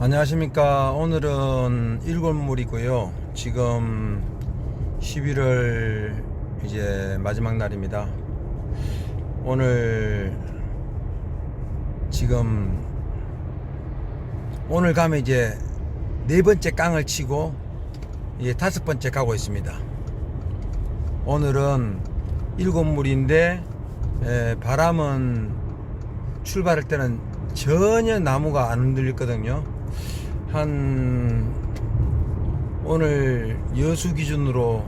안녕하십니까. 오늘은 일골물이고요. 지금 11월 이제 마지막 날입니다. 지금 오늘 가면 이제 네 번째 깡을 치고 이제 다섯 번째 가고 있습니다. 오늘은 일골물인데 바람은 출발할 때는 전혀 나무가 안 흔들리거든요. 오늘 여수 기준으로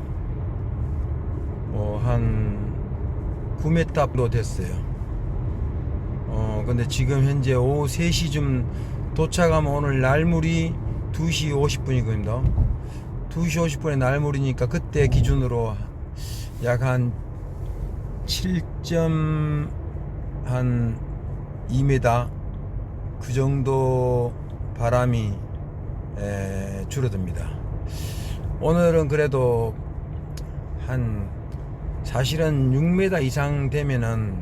한 9m 정도 됐어요. 근데 지금 현재 오후 3시쯤 도착하면 오늘 날물이 2시 50분이거든요. 2시 50분에 날물이니까 그때 기준으로 약 한 7.2m 그 정도 바람이 줄어듭니다. 오늘은 그래도 사실은 6m 이상 되면은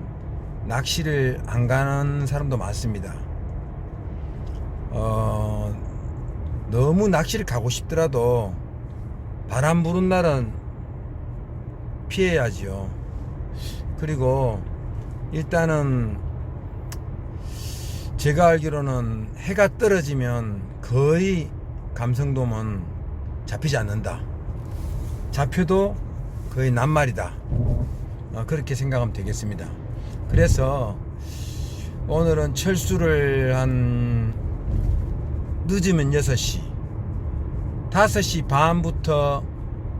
낚시를 안 가는 사람도 많습니다. 너무 낚시를 가고 싶더라도 바람 부는 날은 피해야지요. 그리고 일단은 제가 알기로는 해가 떨어지면 거의 감성돔은 잡히지 않는다. 잡혀도 거의 낱말이다. 그렇게 생각하면 되겠습니다. 그래서 오늘은 철수를 늦으면 6시 5시 반부터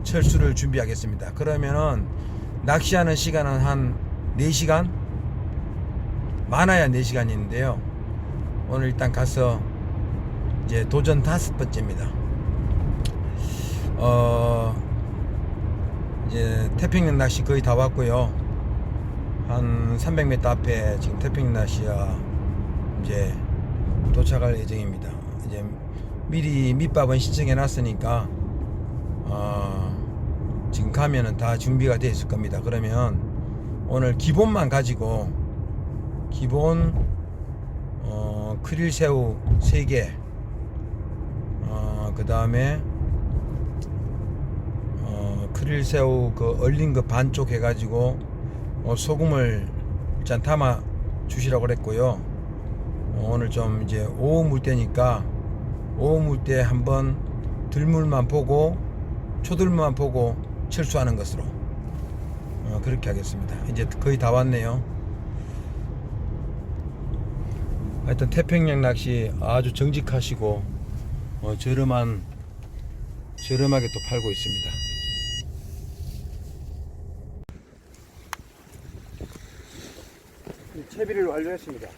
철수를 준비하겠습니다. 그러면은 낚시하는 시간은 한 4시간? 많아야 4시간인데요 오늘 일단 가서 이제 도전 5번째입니다. 이제 태평양 낚시 거의 다 왔고요. 한 300m 앞에 지금 태평양 낚시가 이제 도착할 예정입니다. 이제 미리 밑밥은 신청해 놨으니까 지금 가면은 다 준비가 되어 있을 겁니다. 그러면 오늘 기본만 가지고 기본 크릴새우 3개 그 다음에 크릴새우 그 얼린 거 반쪽 해가지고 소금을 일단 담아 주시라고 그랬고요. 오늘 좀 이제 오후 물때니까 오후 물때 한번 들물만 보고 초들물만 보고 철수하는 것으로 그렇게 하겠습니다. 이제 거의 다 왔네요. 하여튼 태평양 낚시 아주 정직하시고 저렴하게 또 팔고 있습니다. 채비를 완료했습니다.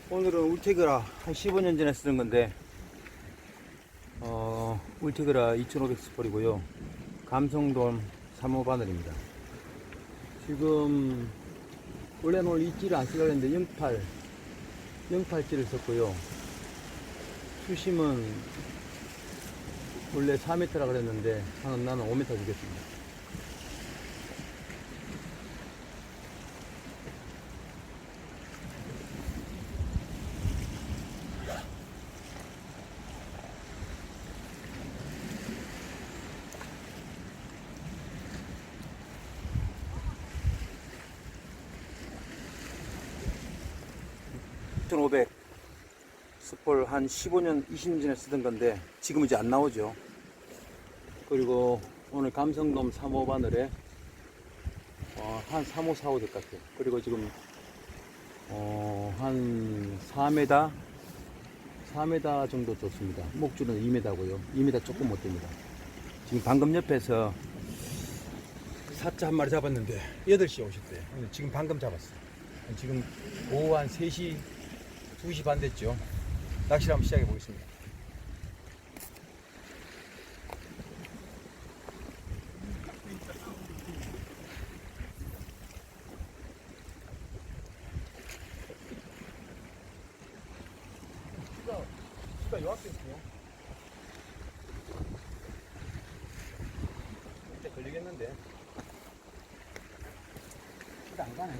오늘은 울테그라 한 15년 전에 쓰던 건데 울테그라 2500스폴이고요 감성돔 3호 바늘입니다. 지금 원래는 오늘 이찌를 안 쓰려고 했는데 08찌를 썼고요. 수심은 원래 4m라 그랬는데 나는 5m 주겠습니다. 스폴 한 15년 20년 전에 쓰던 건데 지금 이제 안 나오죠. 그리고 오늘 감성돔 3호 바늘에 한 3호 4호 될 것 같아요. 그리고 지금 한 4m 정도 줬습니다. 목줄은 2m고요 2m 조금 못 됩니다. 지금 방금 옆에서 사자 한 마리 잡았는데 8시에 오셨대요. 지금 방금 잡았어요. 지금 오후 한 3시 2시 반 됐죠. 낚시를 한번 시작해 보겠습니다. 수가 요약됐어요. 진짜 걸리겠는데. 수가 안 가네.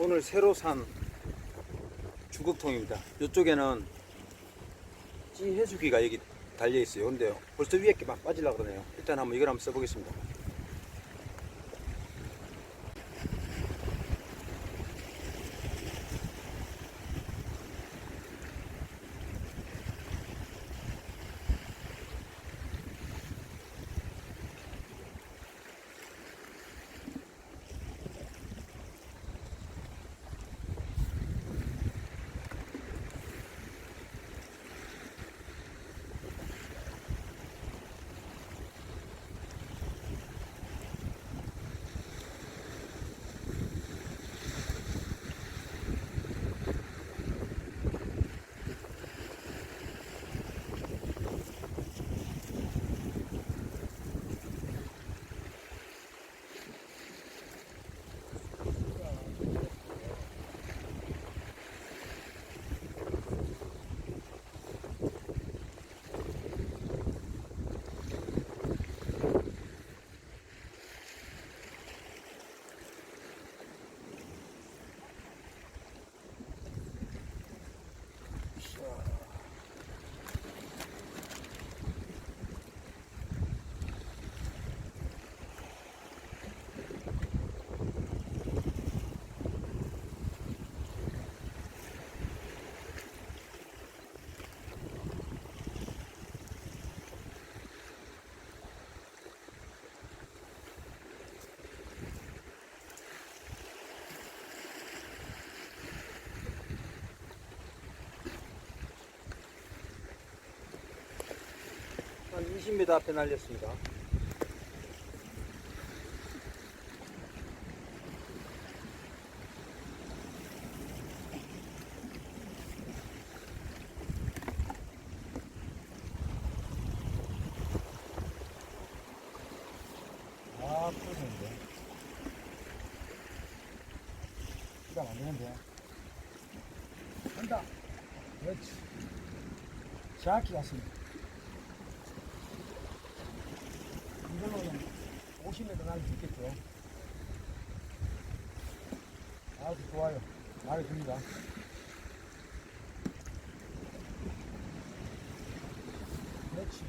오늘 새로 산 주걱통입니다. 이쪽에는 찌 해수기가 여기 달려 있어요. 근데 벌써 위에 게 막 빠지려고 그러네요. 일단 한번 이걸 한번 써보겠습니다. 한 20m 앞에 날렸습니다. 아, 풀리는데. 시간 안 되는데. 간다. 그렇지. 정확히 갔습니다. 이걸로는 50m 날 수 있겠죠. 아주 좋아요. 말해줍니다. 그렇지.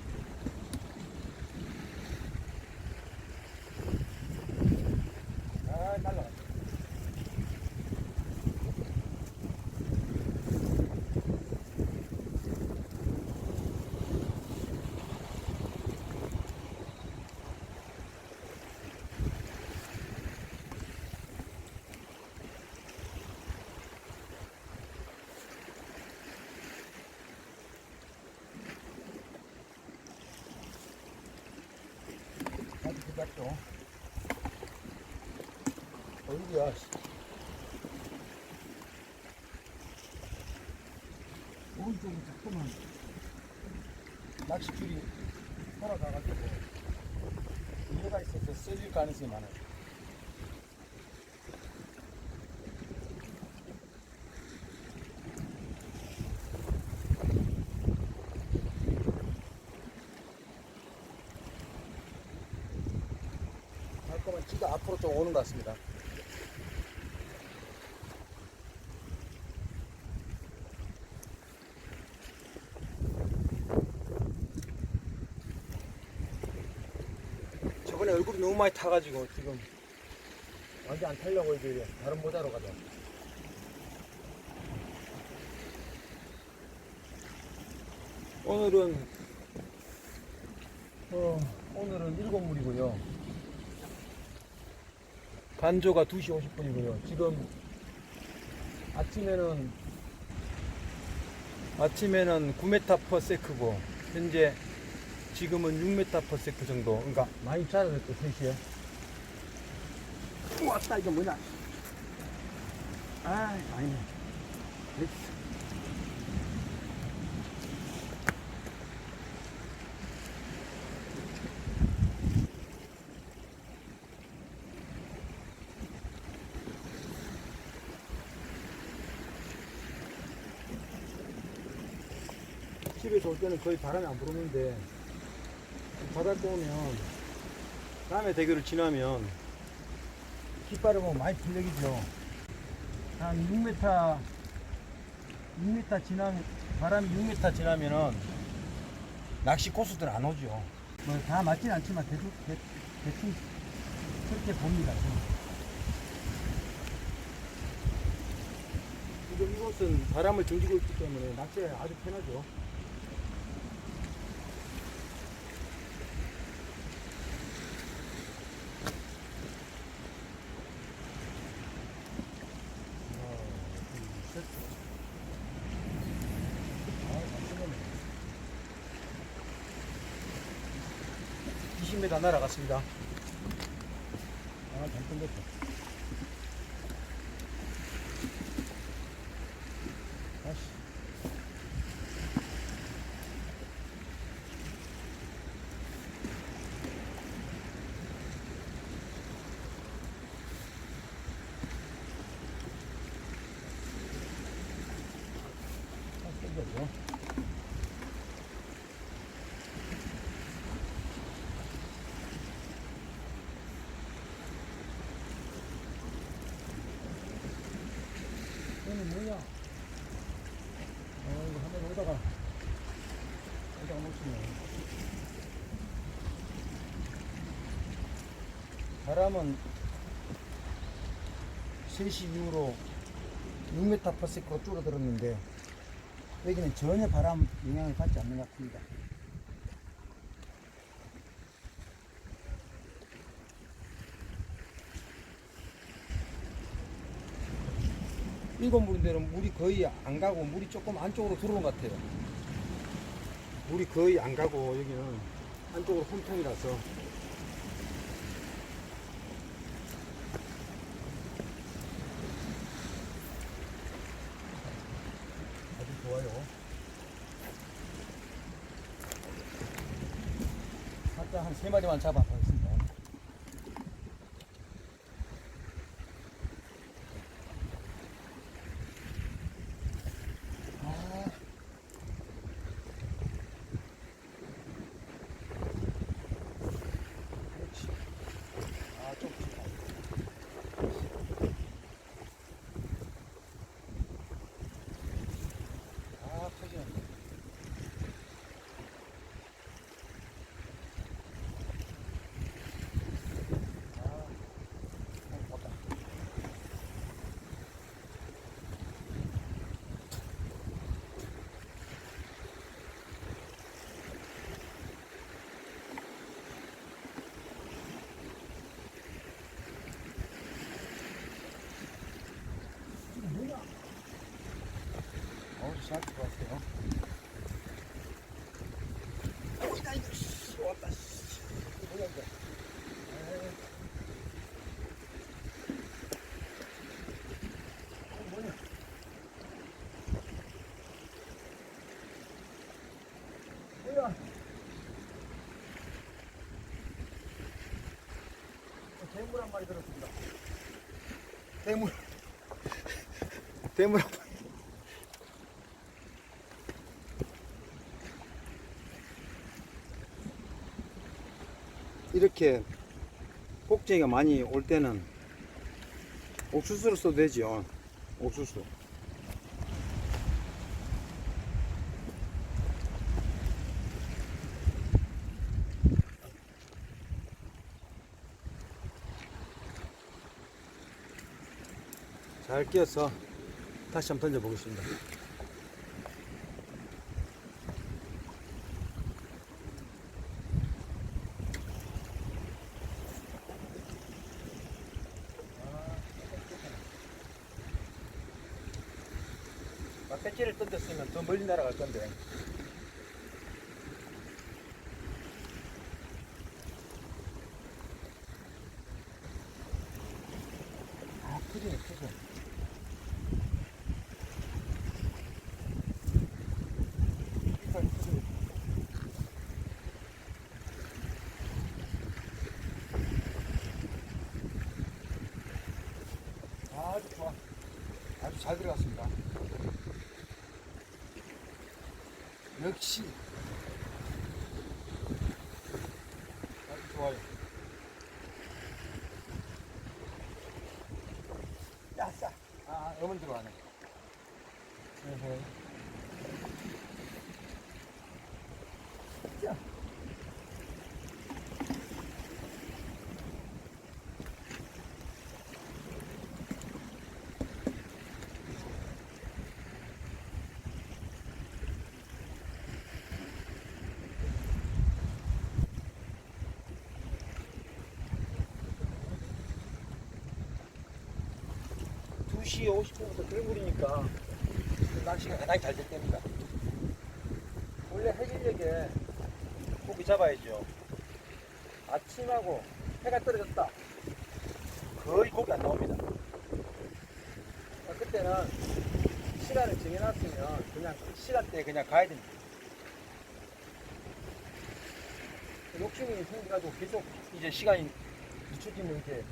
아, 날라갔다. 아주 부잡죠. 어디야? 오른쪽은 자꾸만 낚싯줄이 돌아가가지고 이해가 있어서 써질 가능성이 많아요. 할 거면 지가 앞으로 좀 오는 것 같습니다. 저번에 얼굴이 너무 많이 타가지고 지금 완전 안 타려고 이제 다른 모자로 가자. 오늘은 7물이고요. 반조가 2시 50분이고요. 지금 아침에는 9m/s고 현재 지금은 6m/s 정도. 그러니까 많이 자라졌죠, 3시에. 왔다, 이거 뭐냐. 아, 아니네. 됐어. 집에서 올 때는 거의 바람이 안 불었는데 바닷가 오면 남해 대교를 지나면 깃발을 보면 많이 풀리죠. 한 6m 지나면, 바람이 6m 지나면은 낚시 고수들 안 오죠. 뭐 다 맞진 않지만 대충 그렇게 봅니다. 지금 이곳은 바람을 등지고 있기 때문에 낚시에 아주 편하죠. 아, 20m 날아갔습니다. 아, 잠깐 됐다. 다시. 다시 땡겨줘. 얘는 뭐야? 이거 한번 오다가 놓치네. 바람은 3시 이후로 6m/s로 줄어들었는데 여기는 전혀 바람 영향을 받지 않는 것 같습니다. 일곱 물인데는 물이 거의 안 가고 물이 조금 안쪽으로 들어오는 것 같아요. 물이 거의 안 가고 여기는 안쪽으로 홈통이라서 아주 좋아요. 살짝 한 3마리만 잡아보겠습니다. 잘 들어왔어요. 아이고, 씨, 왔다, 씨. 뭐야, 이거. 뭐냐. 뭐야. 대물 한 마리 들었습니다. 대물. 대물 한 마리. 이렇게 꼭쟁이가 많이 올 때는 옥수수를 써도 되죠. 옥수수. 잘 끼워서 다시 한번 던져 보겠습니다. 배지를 던졌으면 더 멀리 날아갈 건데. 아, 크지네, 크죠. 아주 좋아. 아주 잘 들어갔습니다. 역시 아주 좋아요. 야싸. 아, 어머니 들어가네. 자. 두 시 50분부터 들물이니까 낚시가 가장 잘 될 때입니다. 원래 해질녘에 고기 잡아야죠. 아침하고 해가 떨어졌다. 거의 고기 안 나옵니다. 그때는 시간을 정해놨으면 그냥 그 시간대에 그냥 가야 됩니다. 욕심이 생겨가지고 계속 이제 시간이 늦춰지면 이제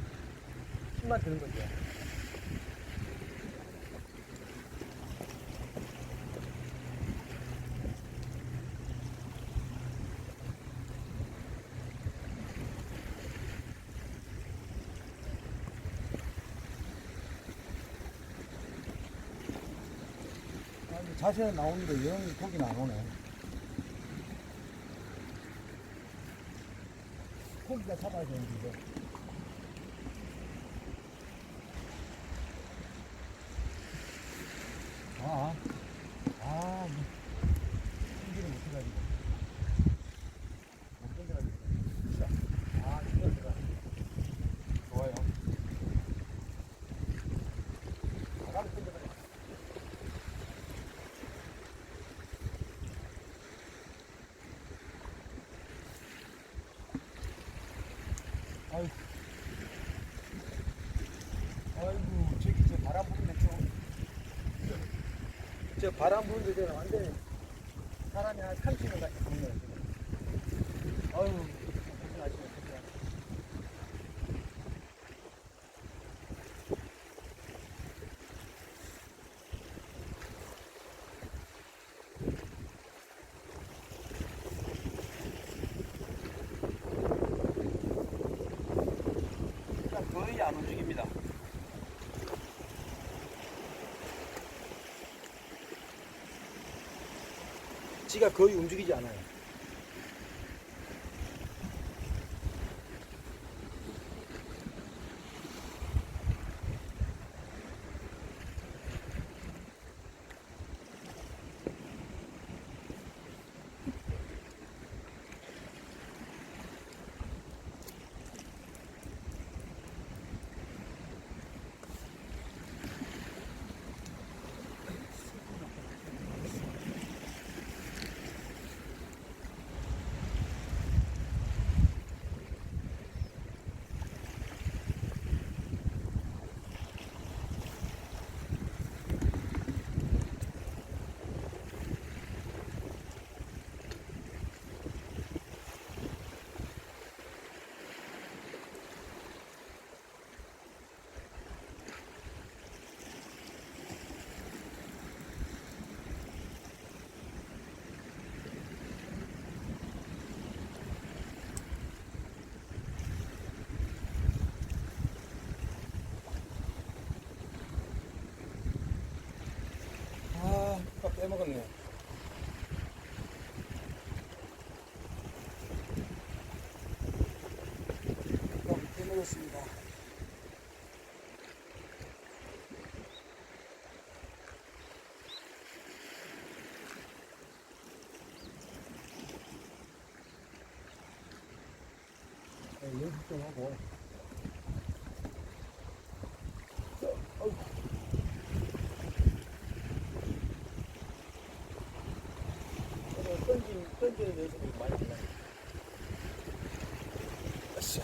힘만 드는 거죠. 자세는 나오는데 영 고기는 안 오네. 고기가 잡아야 되는데 이거. 힘기를 못해가지고 못 던져가지고. 자, 힘들더라. 좋아요. 바람 던져가지고. 아이고, 저기 저 바람 부는데 저 바람 부는 데는 완전히 사람이 한 30명 같이 부네요, 지금. 아유, 고생하시네, 고생. 거의 안 움직입니다. 지가 거의 움직이지 않아요. 빼먹었네. 빼먹었습니다. 연습 좀 하고. 던지는 연습이 많이 되나요? 아싸.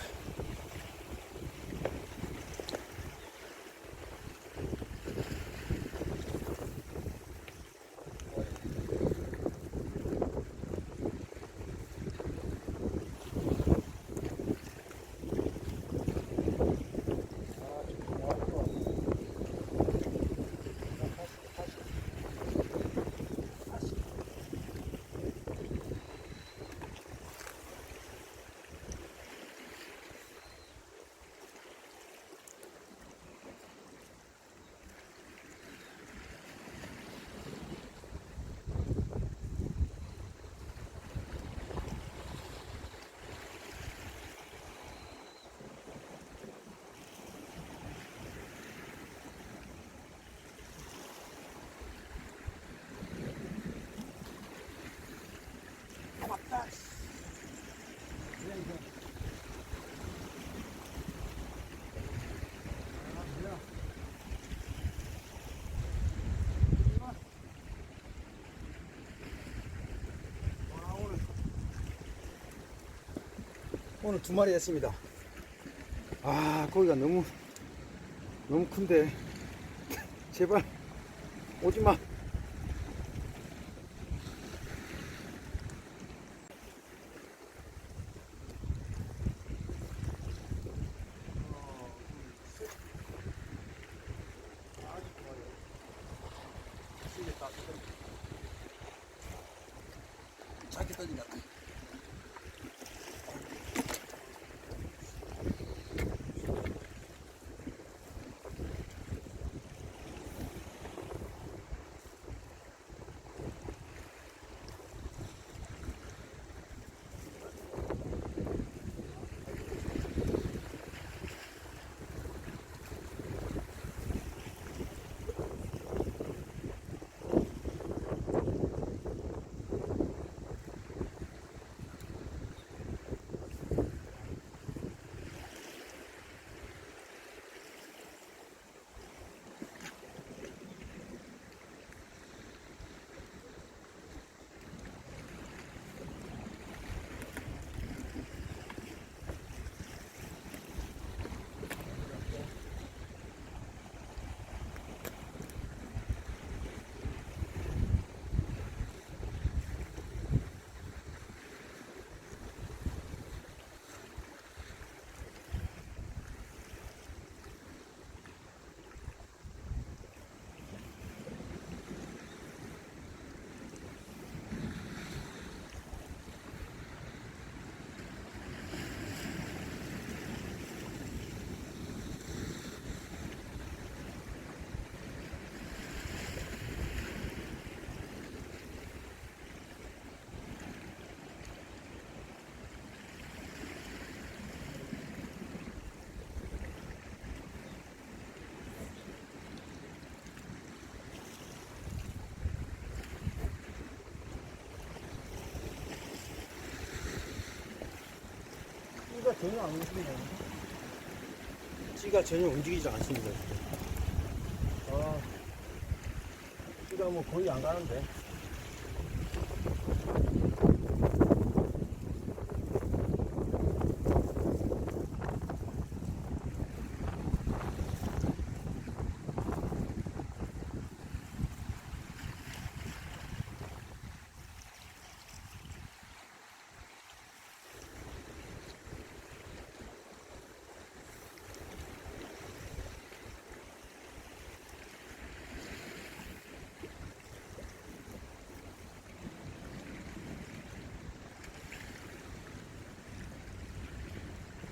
오늘 2마리 했습니다. 아, 고기가 너무 큰데 제발 오지마. 작게 떠진다. 찌가 전혀 안 움직이네. 찌가 전혀 움직이지 않습니다. 아, 찌가 뭐 거의 안 가는데.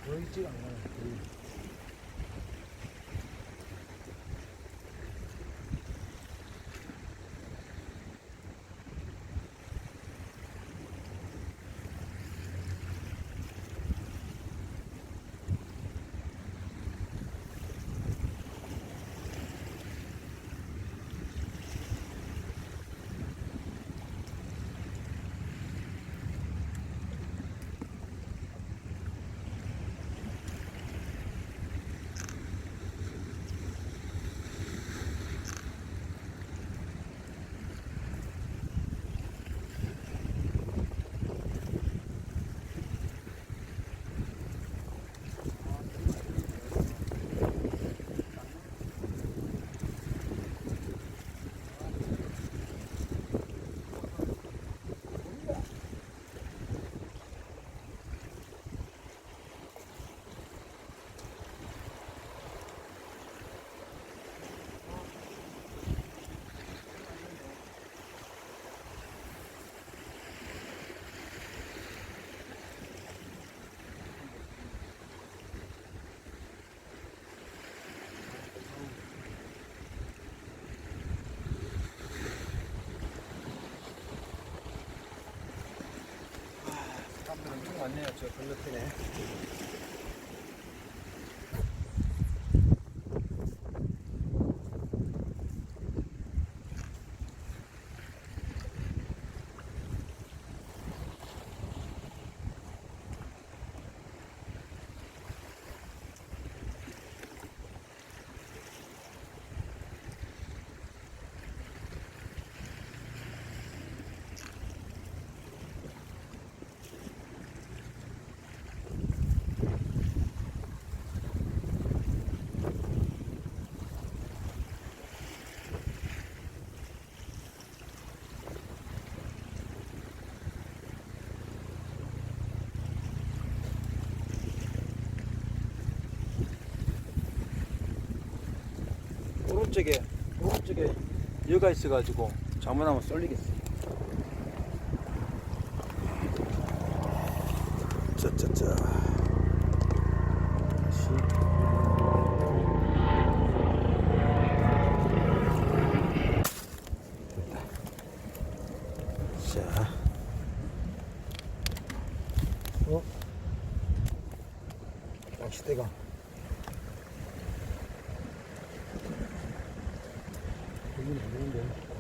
거의 찌가 안 가네. 거의. 엄청 많네요. 저 건너편에. 오른쪽에 여가 있어가지고 잘못하면 쏠리겠어. 짜짜짜. 다시. 자. 낚싯대가. 여기는 안 되는데.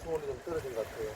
수온이 좀 떨어진 것 같아요.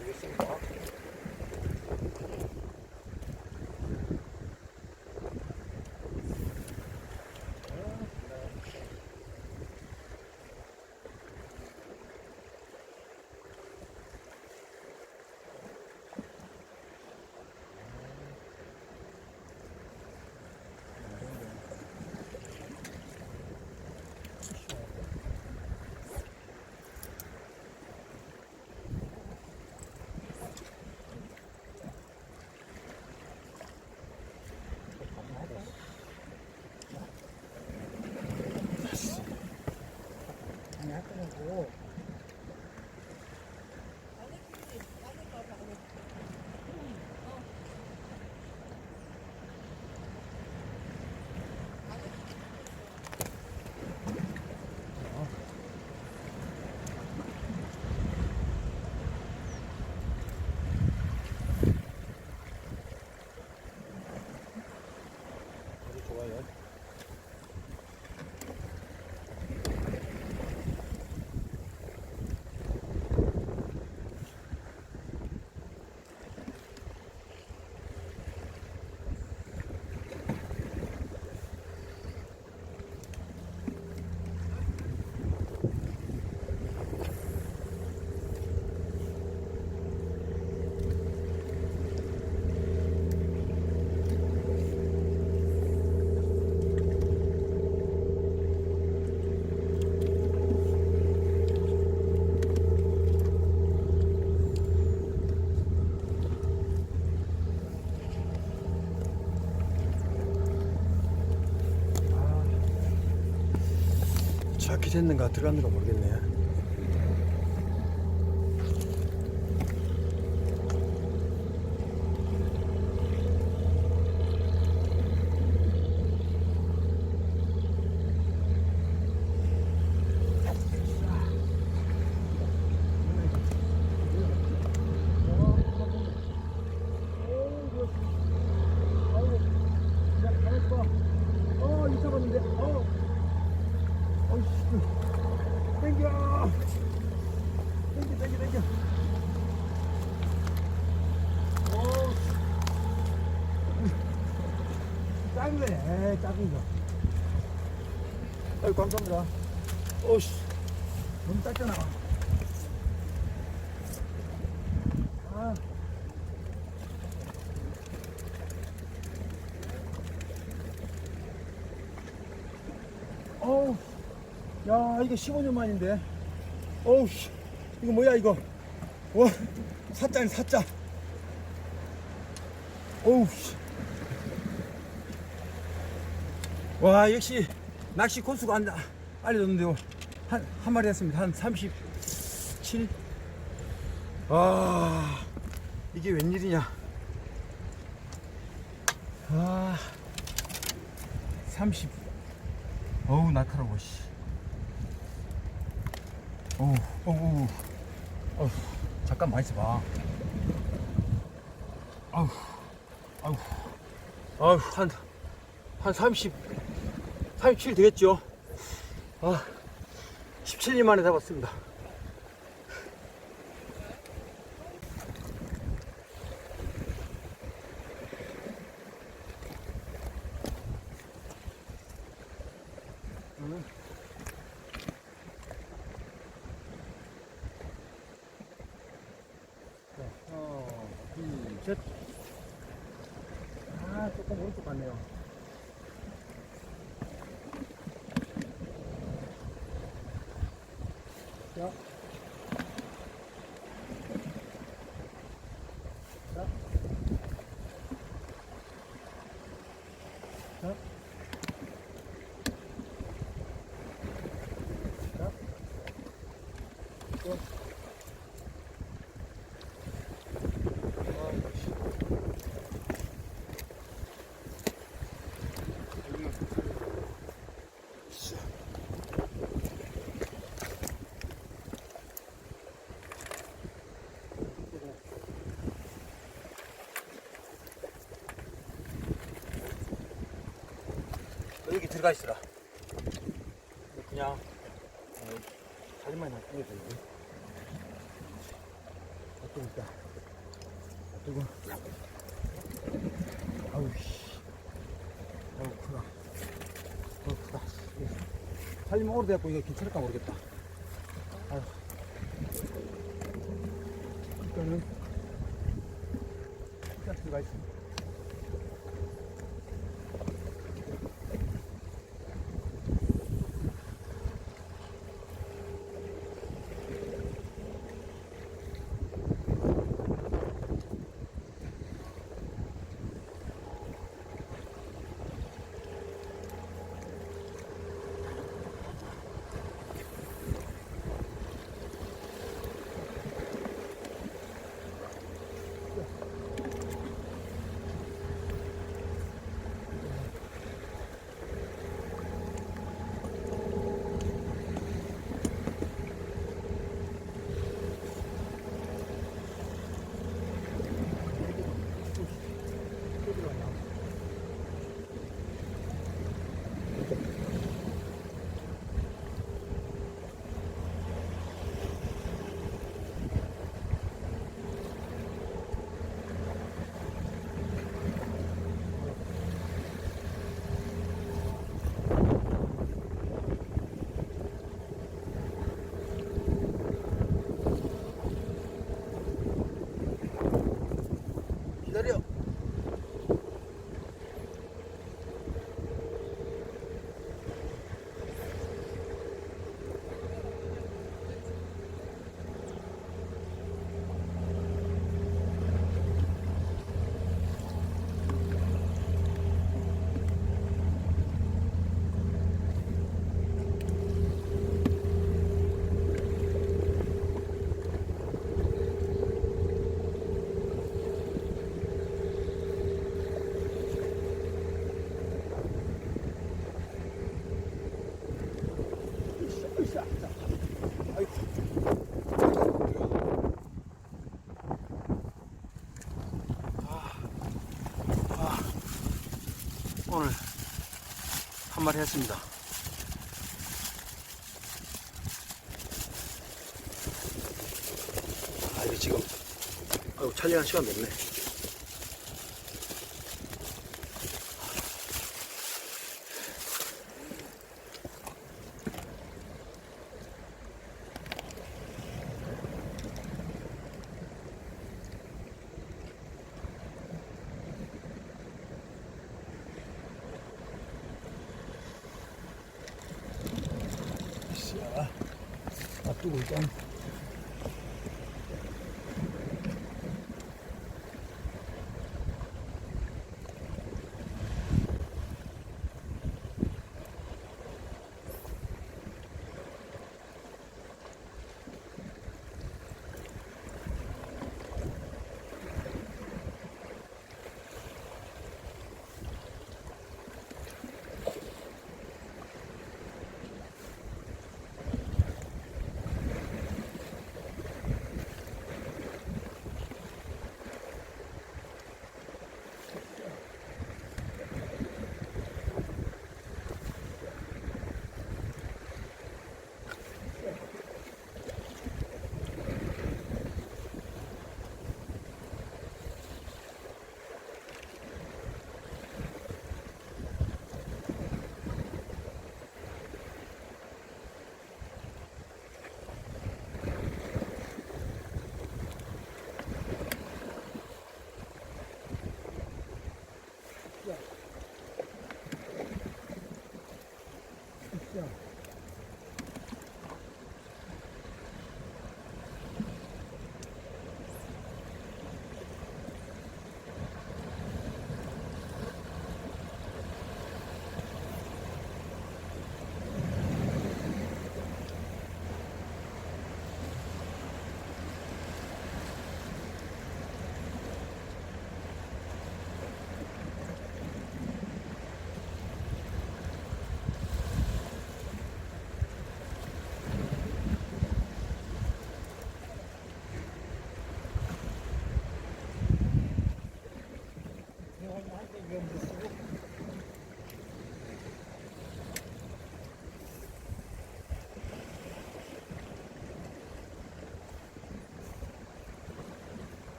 되겠습니다. 좋아요. 됐는가 들어갔는가 모르겠네. 작은 거. 아유, 감사합니다. 오씨, 너무 작잖아. 아. 어우, 야, 이거 15년 만인데. 어우, 이거 뭐야, 이거. 와, 사짜네, 사짜. 어우, 와, 역시 낚시 코스가 알려줬는데요. 한 마리 했습니다. 한 37. 아, 이게 웬일이냐. 아, 30. 어우, 날카로워, 씨. 어우, 잠깐만 있어봐. 아우, 한 37 되겠죠? 17년 만에 잡았습니다. 둘, 셋. 조금 오른쪽 같네요. 자. 자. 자. 자. 또. 여기 들어가 있어라. 그냥 살림만 놔두면 되지. 어떤 있다. 어떤 아우 씨. 아우 크다. 아우 크다. 살림 오래돼갖고 이거 괜찮을까 모르겠다. 아유. 일단은 일단 들어가 있습니다. 마리 했습니다. 아, 이게 지금 촬영한 시간 됐네. 놔두고 일단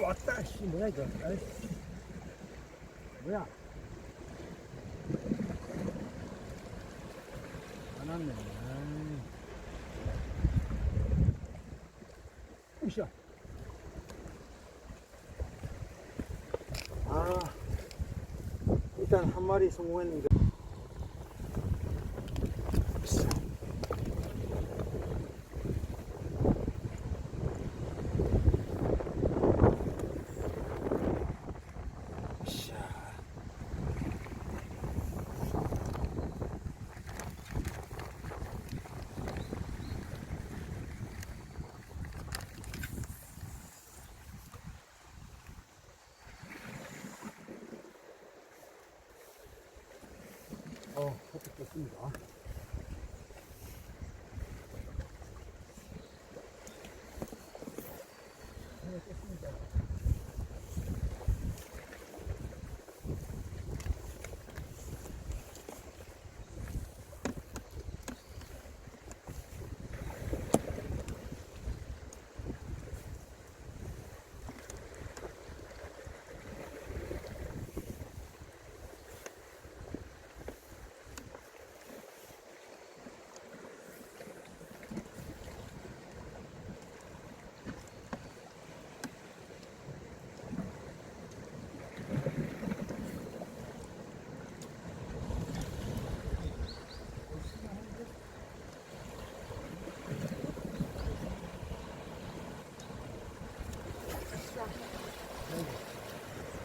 왔다. 씨, 뭐야 이거. 아이씨. 뭐야? 안 왔네. 으쌰. 아, 일단 한 마리 성공했는데. 커피 떴습니다.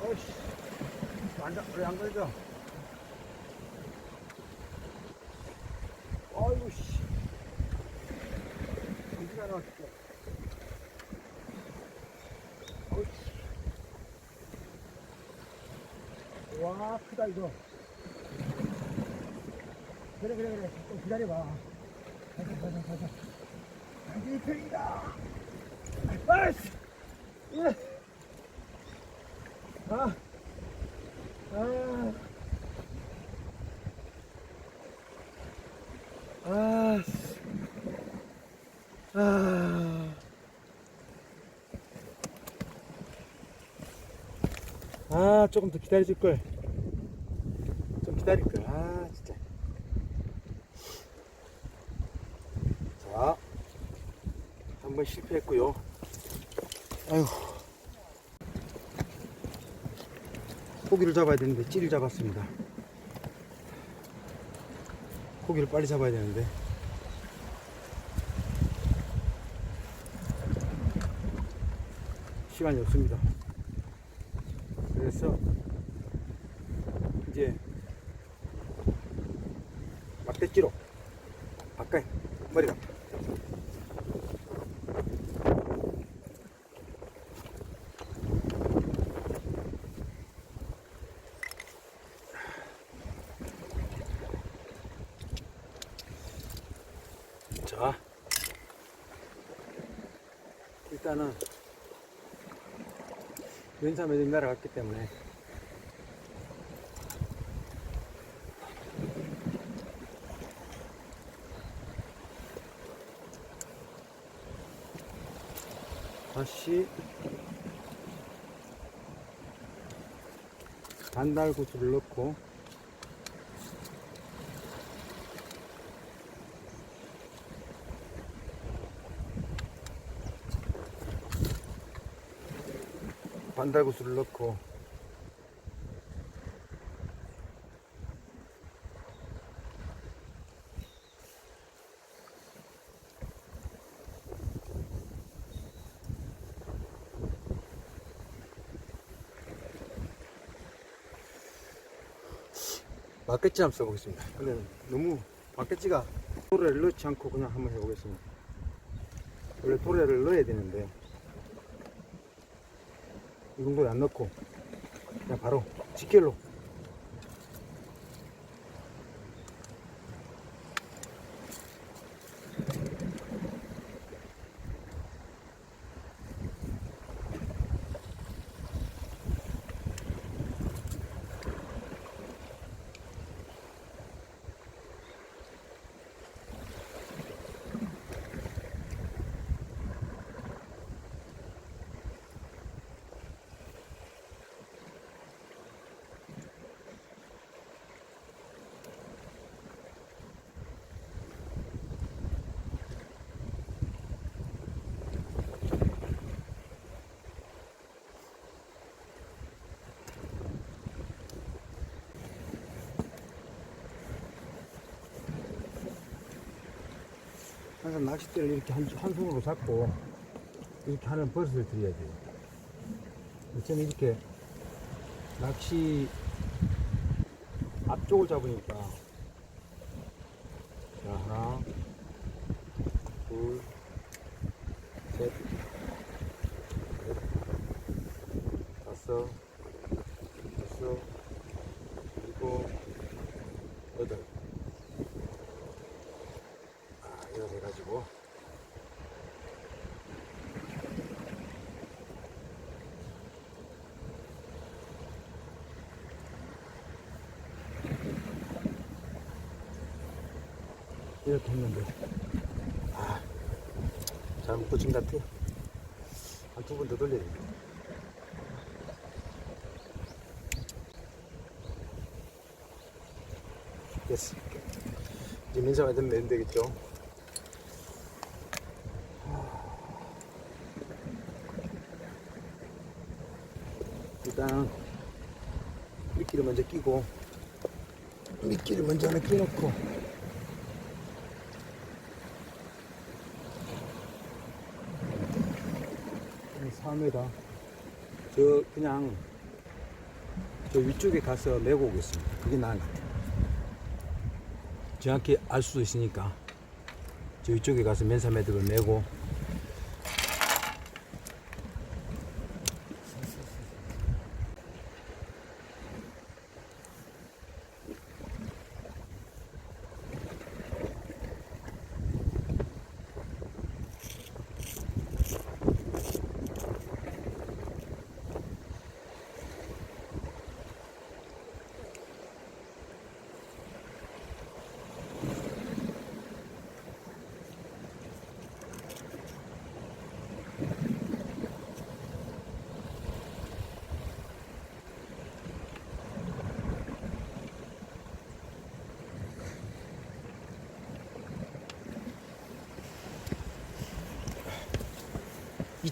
어이씨, 왜 안 걸려? 아이고, 씨. 이지가 나왔어. 와, 크다, 이거. 그래. 좀 기다려봐. 가자. 여기 팽이다. 아이씨! 예! 아! 아! 아! 아! 아, 조금 더 기다려줄걸. 좀 기다릴걸. 아, 진짜. 자, 한 번 실패했고요. 아유, 고기를 잡아야 되는데 찌를 잡았습니다. 고기를 빨리 잡아야 되는데 시간이 없습니다. 그래서 이제 막대찌로 가까이 머리 갔다. 자, 일단은 연사 매듭 날아갔기 때문에 다시 반달구슬을 넣고 반달구슬을 넣고 막대찌 한번 써보겠습니다. 근데 너무 막대찌가 도래를 넣지 않고 그냥 한번 해보겠습니다. 원래 도래를 넣어야 되는데 이 정도에 안 넣고 그냥 바로 직결로 항상 낚싯대를 이렇게 한 손으로 잡고 이렇게 하는 버릇을 들여야 돼요. 저는 이렇게 낚시 앞쪽을 잡으니까 자, 하나, 둘, 셋, 넷, 다섯, 여섯, 일곱, 여덟. 이렇게 해가지고 이렇게 했는데 잘못 꽂힌 것 같아요. 한 두 번 더 돌려야 됩니다. 됐어. 이제 민사가 되면 되겠죠. 일단 미끼를 먼저 끼고 미끼를 먼저 하나 끼놓고 사업에다 그냥 저 위쪽에 가서 메고 오겠습니다. 그게 나은 것 같아요. 정확히 알 수도 있으니까 저 위쪽에 가서 맨사 매듭을 메고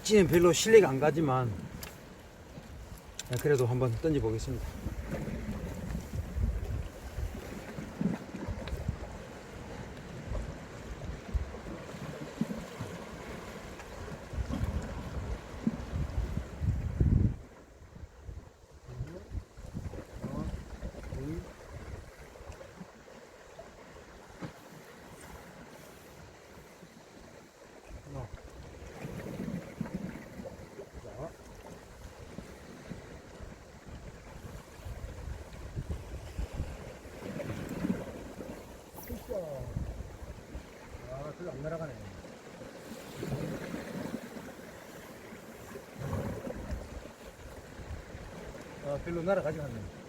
엣지는 별로 실내가 안 가지만 그래도 한번 던져 보겠습니다. 별로 안 날아가네. 별로 날아가진 않네.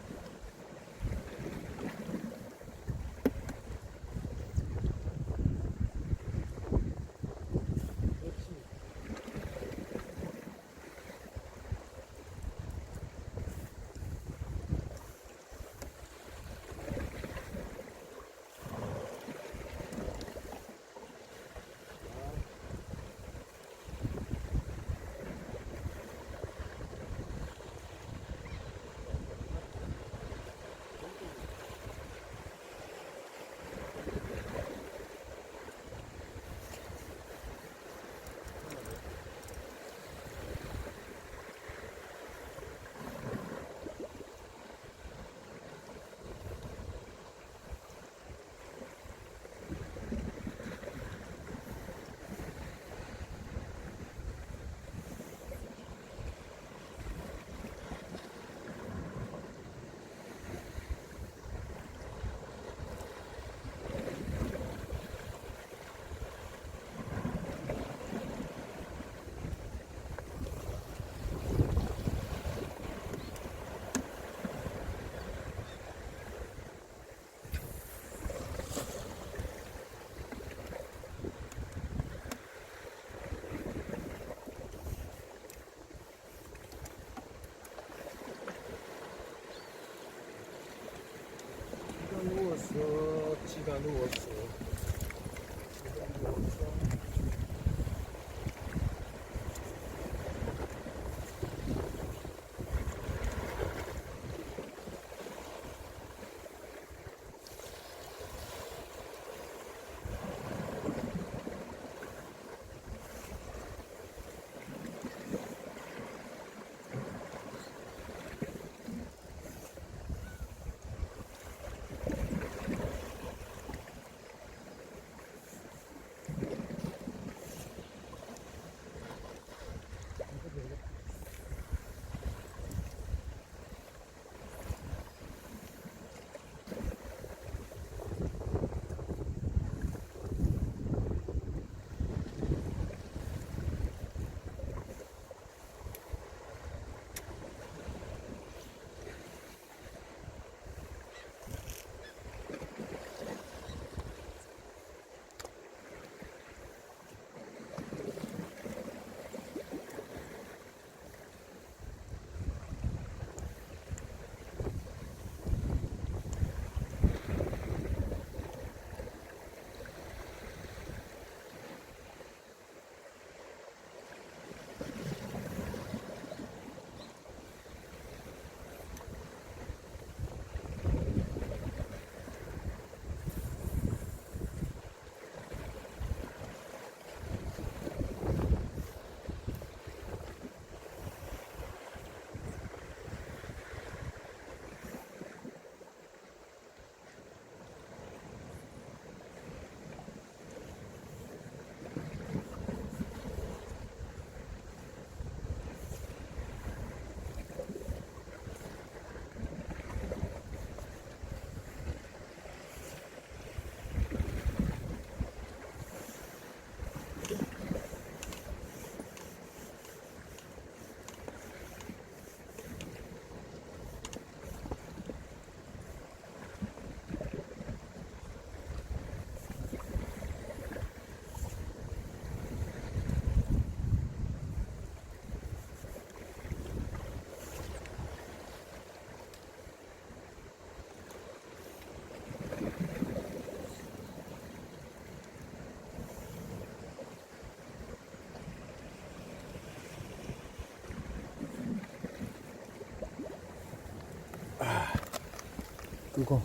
누웠어, 지가 누웠어. 지가 누웠어. 끄고